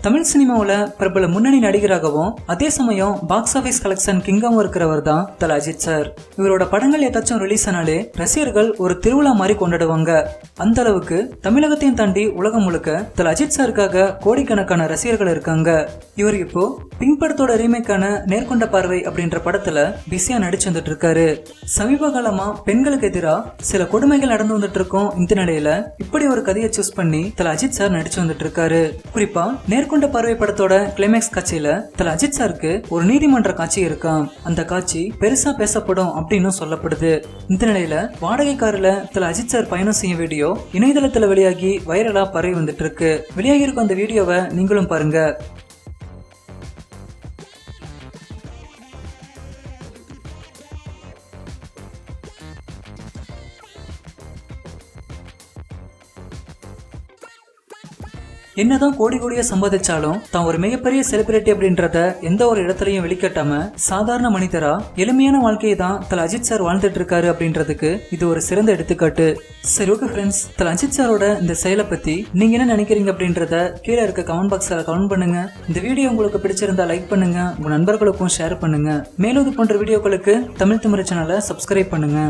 தமிழ் சினிமாவில் பிரபல முன்னணி நடிகராகவும் அதே சமயம் பாக்ஸ் ஆஃபீஸ் கலெக்ஷன் கிங்காவும் இருக்கிறவர் தான் தல அஜித் சார். இவரோட படங்கள் ஏதாச்சும் ரிலீஸ் ஆனாலே ரசிகர்கள் ஒரு திருவிழா மாதிரி கொண்டாடுவாங்க. அந்த அளவுக்கு தமிழகத்தையும் தாண்டி உலகம் முழுக்க தல அஜித் சாருக்காக கோடிக்கணக்கான ரசிகர்கள் இருக்காங்க. இவர் இப்போ பிங்க் படத்தோட ரீமேக்கான நேர்கொண்ட பார்வை அப்படின்ற படத்துல பிஸியா நடிச்சு வந்துட்டு இருக்காரு. சமீப காலமா பெண்களுக்கு எதிராக சில கொடுமைகள் நடந்து வந்துட்டு இருக்கும். இந்த நிலையில இப்படி ஒரு கதையை சூஸ் பண்ணி தல அஜித் சார் நடிச்சு வந்துட்டு இருக்காரு. குறிப்பா நேர்கொண்ட பார்வை படத்தோட கிளைமேக்ஸ் காட்சியில தல அஜித் சாருக்கு ஒரு நீதிமன்ற காட்சி இருக்காம். அந்த காட்சி பெருசா பேசப்படும் அப்படின்னு சொல்லப்படுது. இந்த நிலையில வாடகை கார்ல தல அஜித் சார் பயணம் செய்யும் வீடியோ இணையதளத்துல வெளியாகி வைரலா பரவி வந்துட்டு இருக்கு. வெளியாகி இருக்கும் அந்த வீடியோவை நீங்களும் பாருங்க. என்னதான் கோடி கோடியா சம்பாதிச்சாலும் தான் ஒரு மிகப்பெரிய செலிபிரிட்டி அப்படின்றத எந்த ஒரு இடத்துலயும் வெளிக்காட்டாம சாதாரண மனிதரா எளிமையான வாழ்க்கையை தான் தல அஜித் சார் வாழ்ந்துட்டு இருக்காரு அப்படின்றதுக்கு இது ஒரு சிறந்த எடுத்துக்காட்டு. சரி, ஓகே ஃப்ரெண்ட்ஸ், தல அஜித் சாரோட இந்த செயலை பத்தி நீங்க என்ன நினைக்கிறீங்க அப்படின்றத கீழே இருக்க கமெண்ட் பாக்ஸ்ல கமெண்ட் பண்ணுங்க. இந்த வீடியோ உங்களுக்கு பிடிச்சிருந்தா லைக் பண்ணுங்க, உங்க நண்பர்களுக்கும் ஷேர் பண்ணுங்க. மேலும் இது போன்ற வீடியோக்களுக்கு தமிழ் திமிரு சேனலை சப்ஸ்கிரைப் பண்ணுங்க.